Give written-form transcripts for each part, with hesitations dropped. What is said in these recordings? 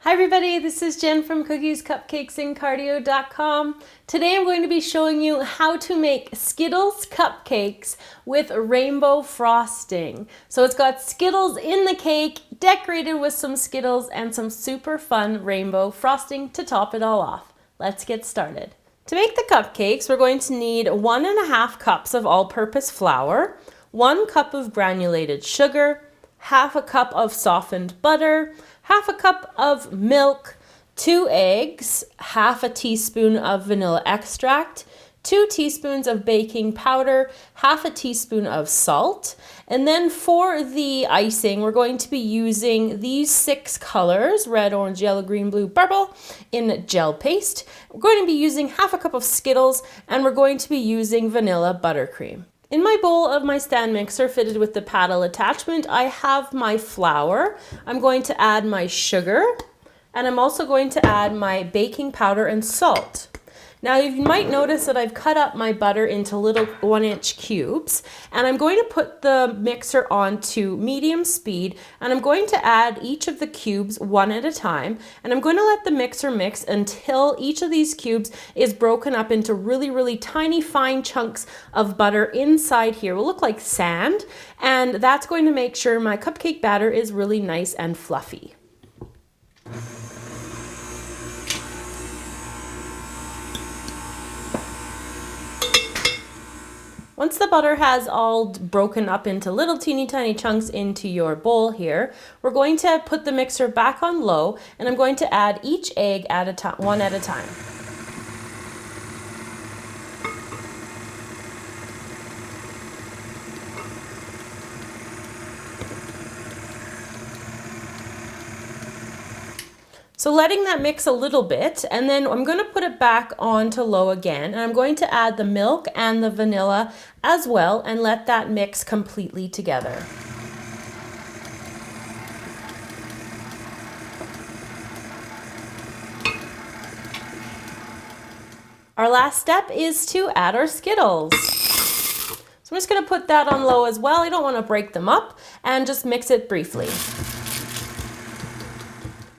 Hi everybody, this is Jen from Cookies Cupcakes and Cardio.com. Today I'm going to be showing you how to make Skittles Cupcakes with rainbow frosting. So it's got Skittles in the cake, decorated with some Skittles and some super fun rainbow frosting to top it all off. Let's get started. To make the cupcakes, we're going to need 1.5 cups of all-purpose flour, 1 cup of granulated sugar, half a cup of softened butter, half a cup of milk, 2 eggs, half a teaspoon of vanilla extract, 2 teaspoons of baking powder, half a teaspoon of salt. And then for the icing, we're going to be using these 6 colors, red, orange, yellow, green, blue, purple, in gel paste. We're going to be using half a cup of Skittles, and we're going to be using vanilla buttercream. In my bowl of my stand mixer fitted with the paddle attachment, I have my flour. I'm going to add my sugar, and I'm also going to add my baking powder and salt. Now you might notice that I've cut up my butter into little 1-inch cubes, and I'm going to put the mixer on to medium speed, and I'm going to add each of the cubes one at a time, and I'm going to let the mixer mix until each of these cubes is broken up into really tiny fine chunks of butter inside here. It will look like sand, and that's going to make sure my cupcake batter is really nice and fluffy. Once the butter has all broken up into little teeny tiny chunks into your bowl here, we're going to put the mixer back on low, and I'm going to add each egg at a time, one at a time. So letting that mix a little bit, and then I'm going to put it back on to low again, and I'm going to add the milk and the vanilla as well and let that mix completely together. Our last step is to add our Skittles. So I'm just going to put that on low as well. I don't want to break them up, and just mix it briefly.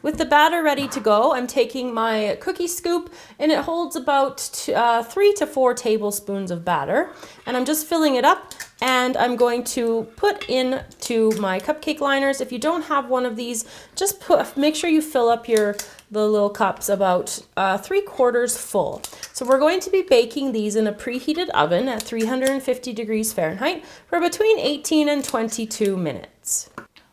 With the batter ready to go, I'm taking my cookie scoop, and it holds about 3 to 4 tablespoons of batter, and I'm just filling it up, and I'm going to put into my cupcake liners. If you don't have one of these, just make sure you fill up the little cups about 3/4 full. So we're going to be baking these in a preheated oven at 350 degrees Fahrenheit for between 18 and 22 minutes.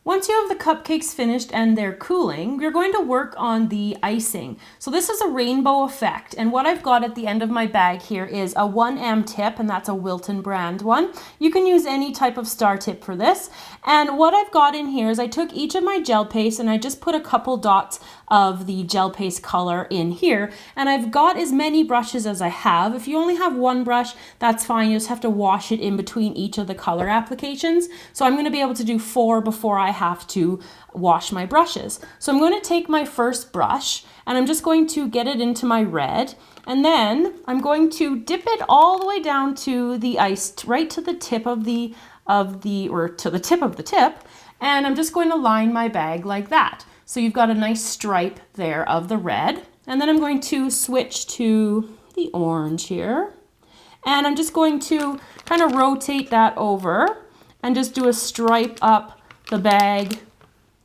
Once you have the cupcakes finished and they're cooling, we're going to work on the icing. So this is a rainbow effect, and what I've got at the end of my bag here is a 1M tip, and that's a Wilton brand one. You can use any type of star tip for this. And what I've got in here is I took each of my gel paste and I just put a couple dots of the gel paste color in here, and I've got as many brushes as I have. If you only have one brush, that's fine. You just have to wash it in between each of the color applications. So I'm going to be able to do 4 before I have to wash my brushes. So I'm going to take my first brush, and I'm just going to get it into my red, and then I'm going to dip it all the way down to the ice, right to the tip of the tip, and I'm just going to line my bag like that. So you've got a nice stripe there of the red, and then I'm going to switch to the orange here, and I'm just going to kind of rotate that over and just do a stripe up the bag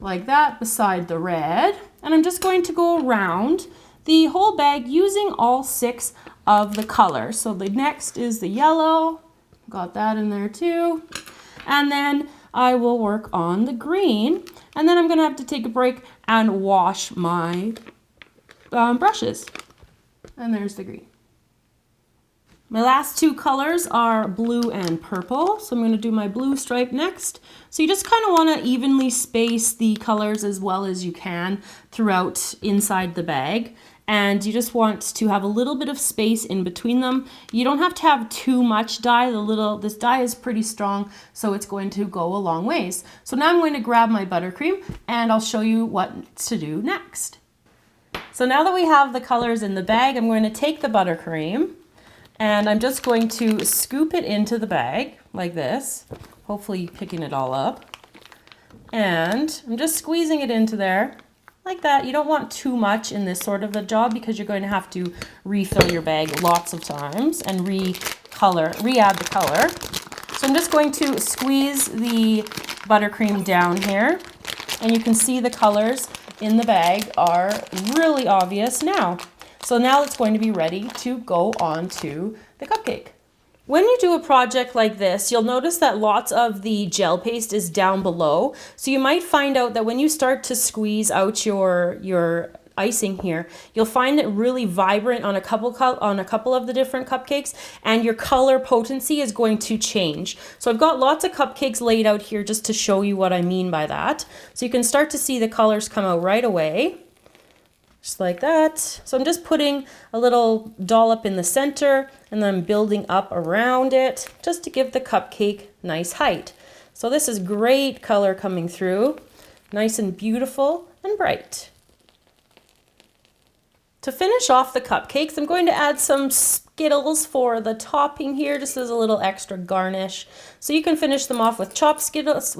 like that beside the red, and I'm just going to go around the whole bag using all 6 of the colors. So the next is the yellow, got that in there too, and then I will work on the green, and then I'm going to have to take a break and wash my brushes. And there's the green. My last 2 colors are blue and purple, so I'm going to do my blue stripe next. So you just kind of want to evenly space the colors as well as you can throughout inside the bag. And you just want to have a little bit of space in between them. You don't have to have too much dye. This dye is pretty strong, so it's going to go a long ways. So now I'm going to grab my buttercream, and I'll show you what to do next. So now that we have the colors in the bag, I'm going to take the buttercream, and I'm just going to scoop it into the bag like this, hopefully picking it all up. And I'm just squeezing it into there. like that. You don't want too much in this sort of a job because you're going to have to refill your bag lots of times and re-add the color. So I'm just going to squeeze the buttercream down here, and you can see the colors in the bag are really obvious now. So now it's going to be ready to go on to the cupcake. When you do a project like this, you'll notice that lots of the gel paste is down below. So you might find out that when you start to squeeze out your icing here, you'll find it really vibrant on a couple of the different cupcakes, and your color potency is going to change. So I've got lots of cupcakes laid out here just to show you what I mean by that. So you can start to see the colors come out right away, just like that. So I'm just putting a little dollop in the center and then building up around it just to give the cupcake nice height. So this is great color coming through, nice and beautiful and bright. To finish off the cupcakes, I'm going to add some Skittles for the topping here, just as a little extra garnish. So you can finish them off with chopped Skittles,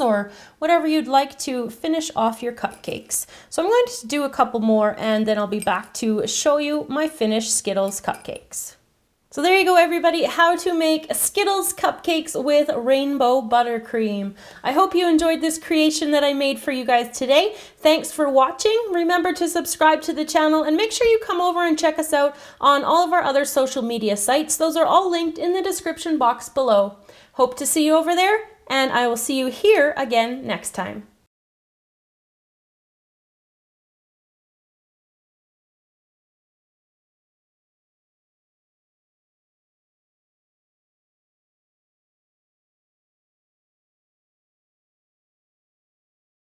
or whatever you'd like to finish off your cupcakes. So I'm going to do a couple more, and then I'll be back to show you my finished Skittles cupcakes. So there you go, everybody, how to make Skittles cupcakes with rainbow buttercream. I hope you enjoyed this creation that I made for you guys today. Thanks for watching. Remember to subscribe to the channel and make sure you come over and check us out on all of our other social media sites. Those are all linked in the description box below. Hope to see you over there, and I will see you here again next time.